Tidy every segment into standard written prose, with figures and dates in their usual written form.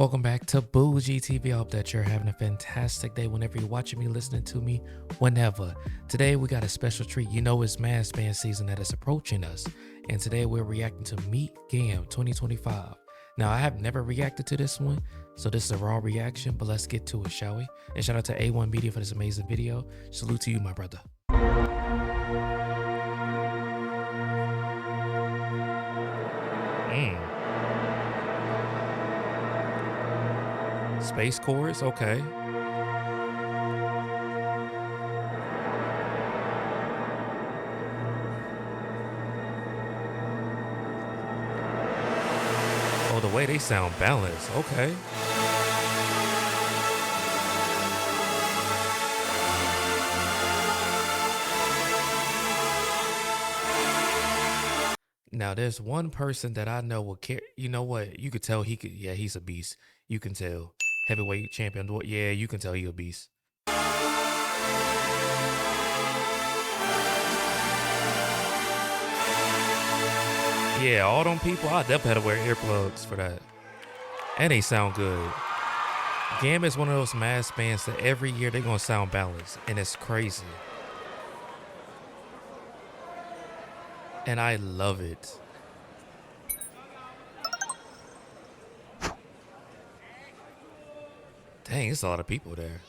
Welcome back to Bougie TV. I hope that you're having a fantastic day whenever you're watching me, listening to me, whenever. Today we got a special treat. You know it's mass band season that is approaching us. And today we're reacting to Meet GAMB 2025. Now I have never reacted to this one, so this is a raw reaction, but let's get to it, shall we? And shout out to A1 Media for this amazing video. Salute to you, my brother. Space chorus, okay. Oh, the way they sound balanced, okay. Now, there's one person that I know will care. You know what? You could tell yeah, he's a beast. You can tell. Heavyweight champion. Yeah, you can tell he's a beast. Yeah, all them people, I definitely had to wear earplugs for that. And they sound good. GAMB is one of those mass bands that every year they're going to sound balanced. And it's crazy. And I love it. Dang, there's a lot of people there.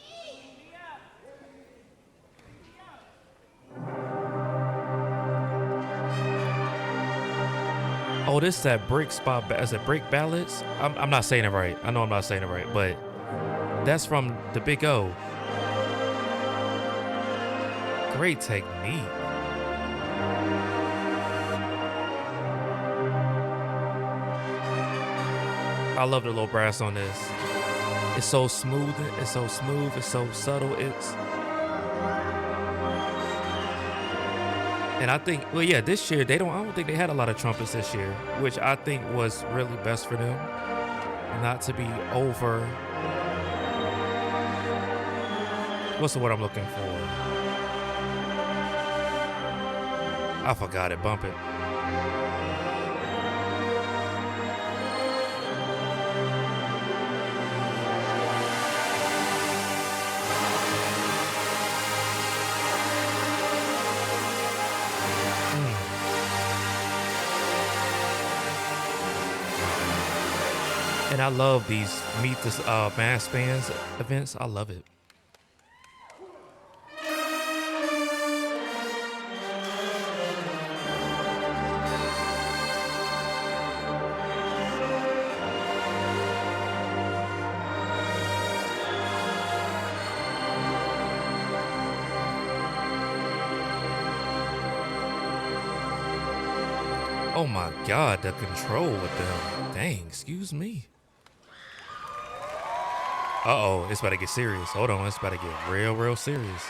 Oh, this is that brick spot. Is it brick ballads? I'm not saying it right. I know I'm not saying it right, but that's from the Big O. Great technique. I love the little brass on this. It's so smooth. It's so smooth. It's so subtle. And I think, well, yeah, this year I don't think they had a lot of trumpets this year, which I think was really best for them, not to be over. What's the word I'm looking for? I forgot it. Bump it. And I love these Meet this mass bands events. I love it. Oh my God, the control with them. Dang, excuse me. Uh-oh, it's about to get serious. Hold on, it's about to get real serious.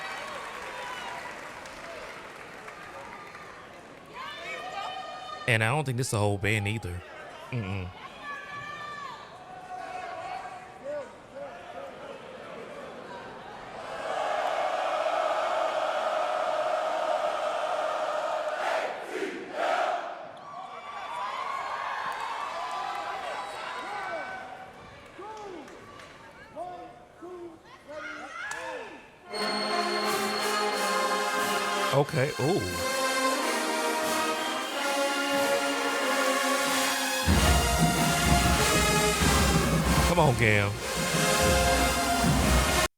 And I don't think this is a whole band either. Okay, ooh. Come on, GAMB.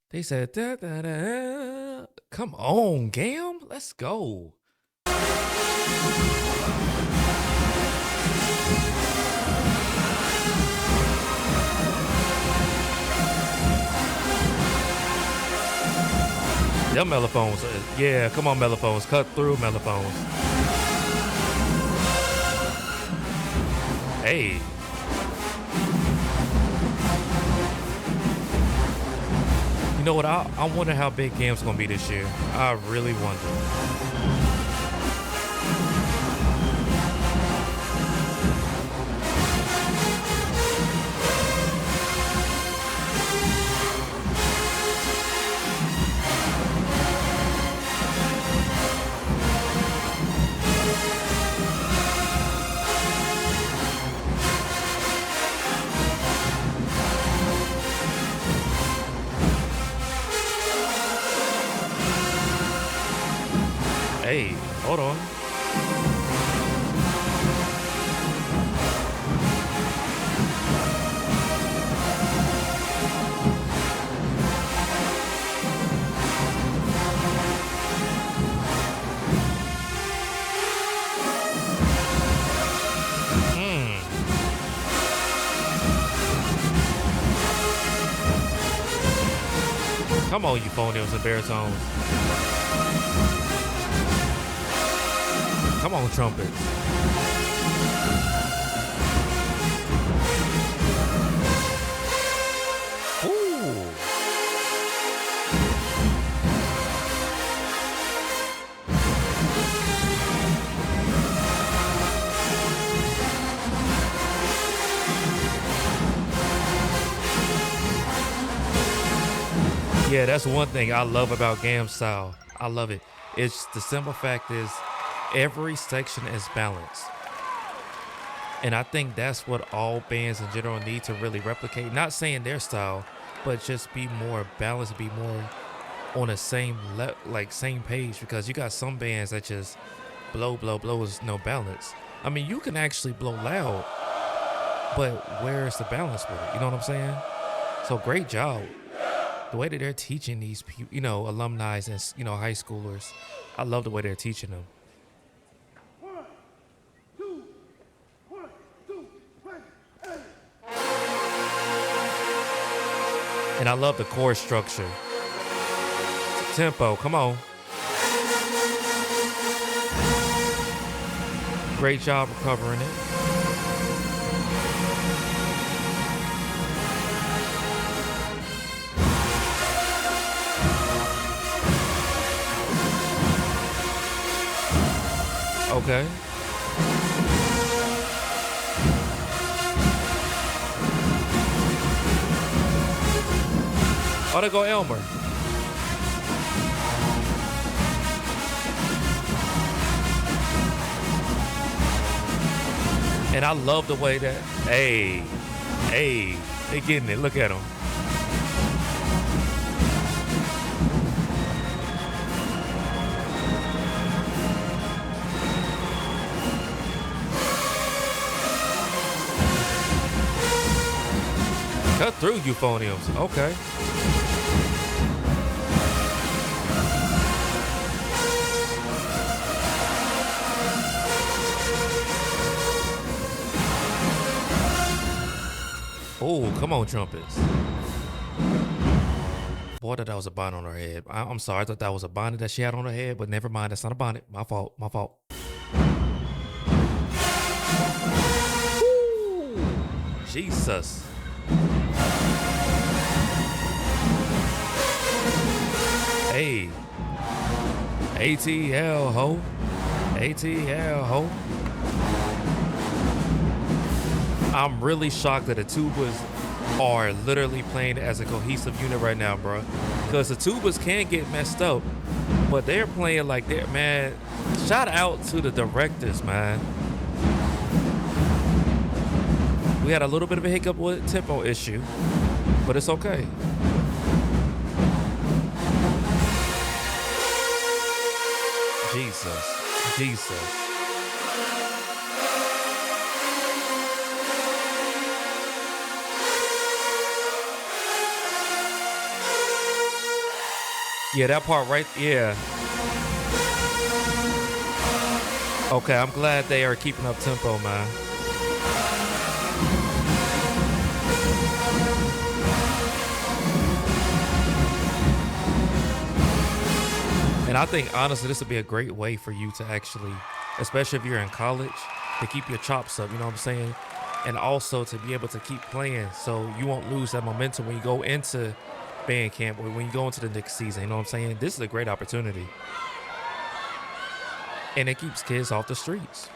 They said, da, da, da. Come on, GAMB. Let's go. Them mellophones, yeah, come on, mellophones, cut through mellophones. Hey. You know what, I wonder how big GAMB's gonna be this year. I really wonder. Hey, hold on. Come on, euphoniums and baritones. Come on, trumpets. Ooh. Yeah, that's one thing I love about GAMB style. I love it. It's the simple fact is every section is balanced. And I think that's what all bands in general need to really replicate. Not saying their style, but just be more balanced, be more on the same same page, because you got some bands that just blow, blow, blow is no balance. I mean, you can actually blow loud, but where's the balance with it? You know what I'm saying? So great job. The way that they're teaching these, alumni and, high schoolers. I love the way they're teaching them. And I love the chord structure. Tempo, come on. Great job recovering it. Okay. Oh, there go Elmer. And I love the way that, hey, they getting it. Look at them. Cut through euphoniums. Okay. Oh, come on, trumpets. Boy, that was a bonnet on her head. I'm sorry. I thought that was a bonnet that she had on her head, but never mind. That's not a bonnet. My fault. My fault. Ooh, Jesus. Hey, ATL ho, ATL ho. I'm really shocked that the tubas are literally playing as a cohesive unit right now, bro. Because the tubas can get messed up, but they're playing like they're, man. Shout out to the directors, man. We had a little bit of a hiccup with tempo issue, but it's okay. Jesus, Jesus. Yeah, that part right, yeah. Okay, I'm glad they are keeping up tempo, man. And I think, honestly, this would be a great way for you to actually, especially if you're in college, to keep your chops up, you know what I'm saying? And also to be able to keep playing so you won't lose that momentum when you go into band camp or when you go into the next season, you know what I'm saying? This is a great opportunity. And it keeps kids off the streets.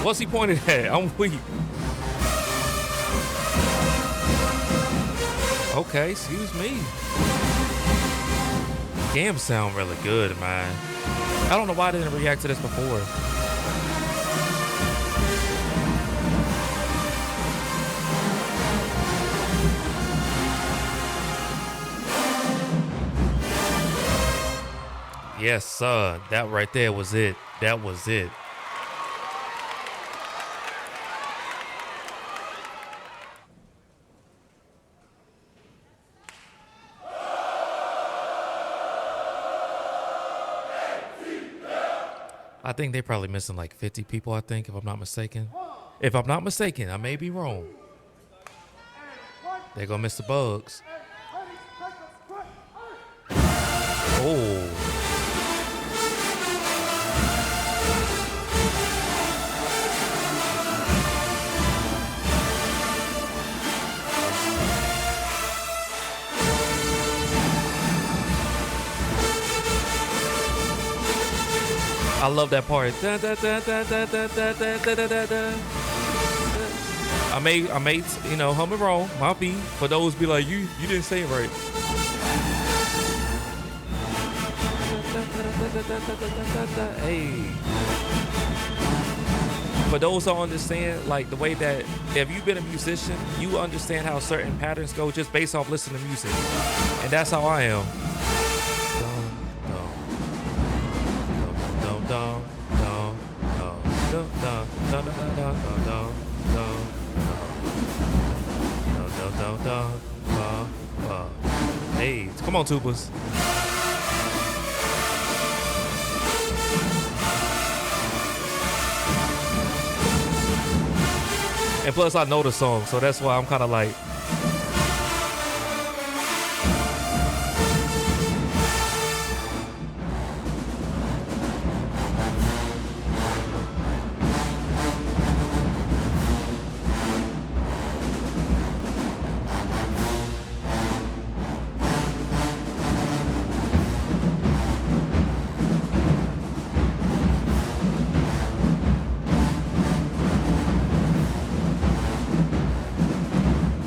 What's he pointed at? I'm weak. Okay, excuse me. GAMB sound really good, man. I don't know why I didn't react to this before. Yes, sir. That right there was it. That was it. I think they probably missing like 50 people, I think, if I'm not mistaken. If I'm not mistaken, I may be wrong. They're gonna miss the bugs. Oh. I love that part. Da, da, da, da, da, da, da, da, da, da, da. I made, you know, hum it wrong. My B. For those be like, you didn't say it right. Hey. For those who understand, like the way that if you've been a musician, you understand how certain patterns go just based off listening to music. And that's how I am. Hey, come on, tubas. And plus, I know the song, so that's why I'm kind of like.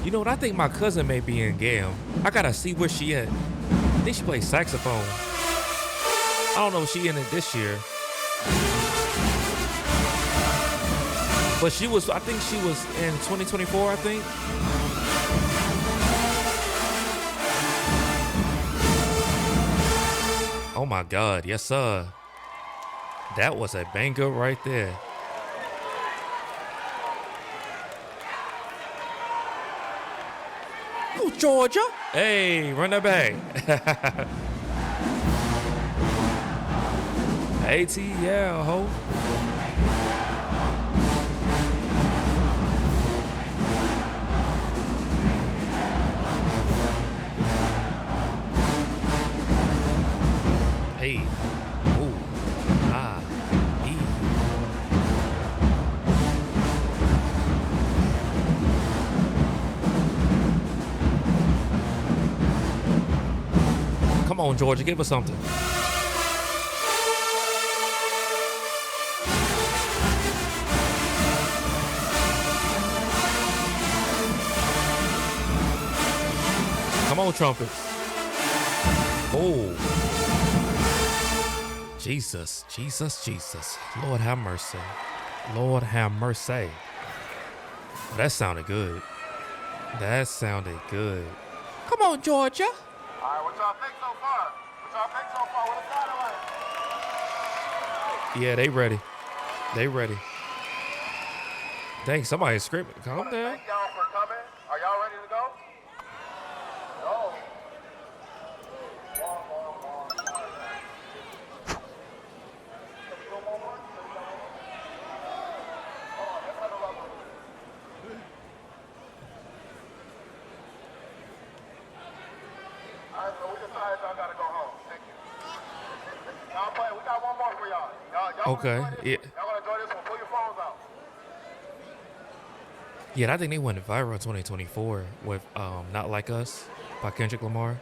You know what? I think my cousin may be in GAMB. I gotta see where she at. I think she plays saxophone. I don't know if she in it this year. But she was, I think she was in 2024, I think. Oh my God, yes sir. That was a banger right there. Oh, Georgia. Hey, run that back. ATL, ho. Hey. Ooh. Ah. E. Come on, Georgia, give us something. Come on, trumpets. Oh. Jesus, Jesus, Jesus. Lord have mercy. Lord have mercy. That sounded good. That sounded good. Come on, Georgia. All right, what y'all think so far? What is that like? Yeah, they ready. They ready. Dang, somebody's screaming. Calm down. Thank y'all for coming. Are y'all ready to go? Go. All right, so we decided y'all gotta go home. Thank you. Y'all play. We got one more for y'all. Y'all Okay, wanna enjoy this? yeah. Y'all wanna enjoy this one? Pull your phones out. Yeah, I think they went viral in 2024 with Not Like Us by Kendrick Lamar.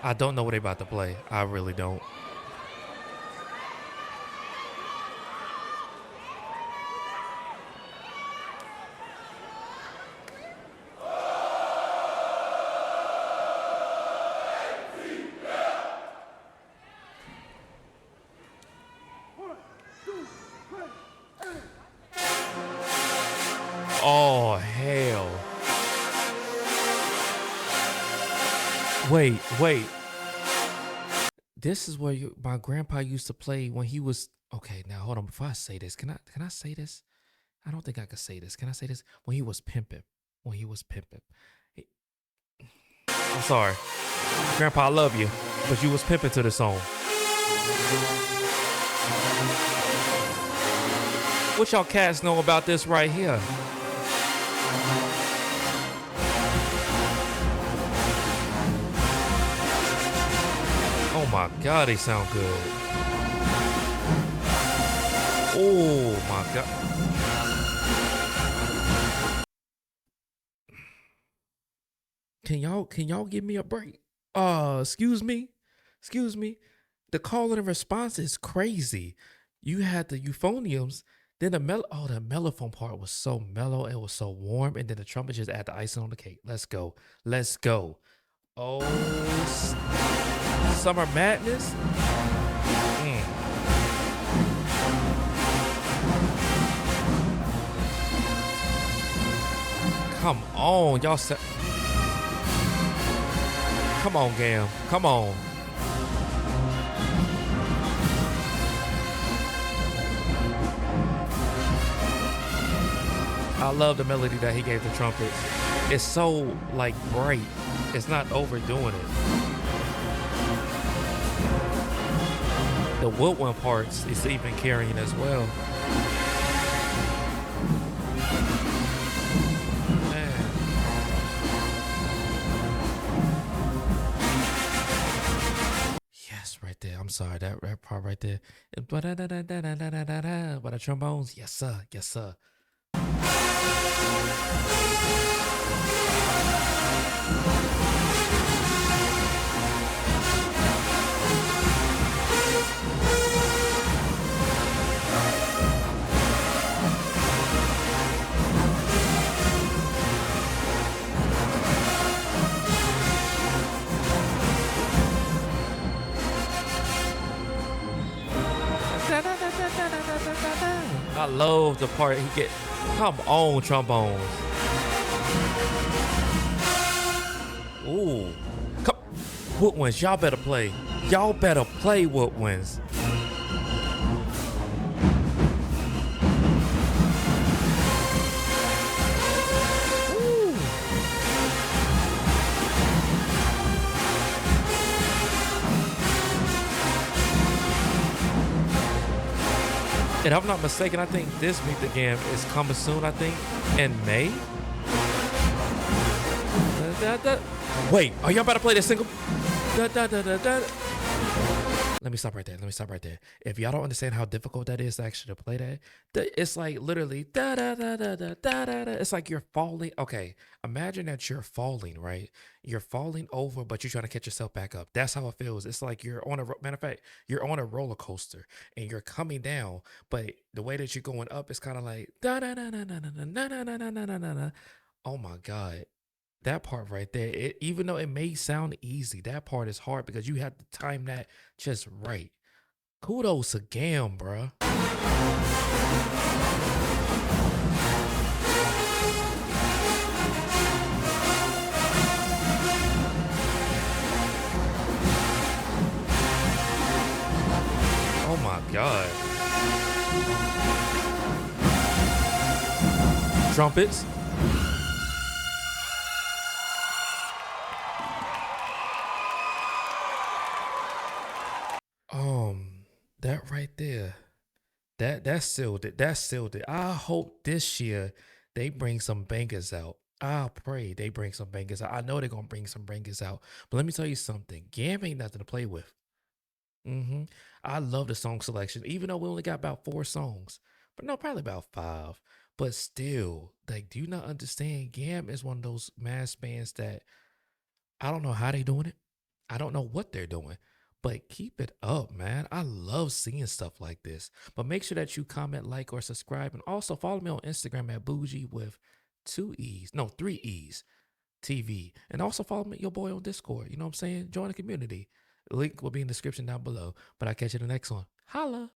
I don't know what they about to play. I really don't. Wait. This is where my grandpa used to play when he was okay. Now hold on. Before I say this, can I say this? I don't think I can say this. Can I say this? When he was pimping. When he was pimping. He- I'm sorry, Grandpa. I love you, but you was pimping to the song. What y'all cats know about this right here? Oh my God, they sound good. Oh my God. Can y'all give me a break? Excuse me. Excuse me. The call and response is crazy. You had the euphoniums, then the mellophone part was so mellow, it was so warm, and then the trumpet just add the icing on the cake. Let's go. Let's go. Oh, Summer Madness. Mm. Come on, y'all. Come on, GAMB. Come on. I love the melody that he gave the trumpet. It's so like bright. It's not overdoing it. The woodwind parts is even carrying as well. Man. Yes, right there. I'm sorry, that part right there. By the trombones. Yes, sir. Yes, sir. I love the part he get. Come on, trombones. Ooh. Come. Woodwinds, y'all better play. Y'all better play woodwinds. And if I'm not mistaken, I think this Meet the GAMB is coming soon, I think, in May. Wait, are y'all about to play this single? Let me stop right there. Let me stop right there. If y'all don't understand how difficult that is to actually play that, it's like literally da da da da da da da. It's like you're falling. Okay, imagine that you're falling, right? You're falling over, but you're trying to catch yourself back up. That's how it feels. It's like you're on a matter of fact, you're on a roller coaster and you're coming down, but the way that you're going up is kind of like da da da da da da da da da da da da da. Oh my God. That part right there, even though it may sound easy, that part is hard because you have to time that just right. Kudos to GAMB, bruh. Oh my God. Trumpets. That right there. That sealed it. That sealed it. I hope this year they bring some bangers out. I pray they bring some bangers out. I know they're gonna bring some bangers out. But let me tell you something. GAMB ain't nothing to play with. hmm I love the song selection, even though we only got about 4 songs. But no, probably about 5. But still, like, do you not understand? GAMB is one of those mass bands that I don't know how they doing it. I don't know what they're doing, but keep it up, man. I love seeing stuff like this. But make sure that you comment, like, or subscribe, and also follow me on Instagram at bougie with 2 E's, no 3 E's TV, and also follow me, your boy on Discord. You know what I'm saying? Join the community. Link will be in the description down below. But I'll catch you in the next one. Holla.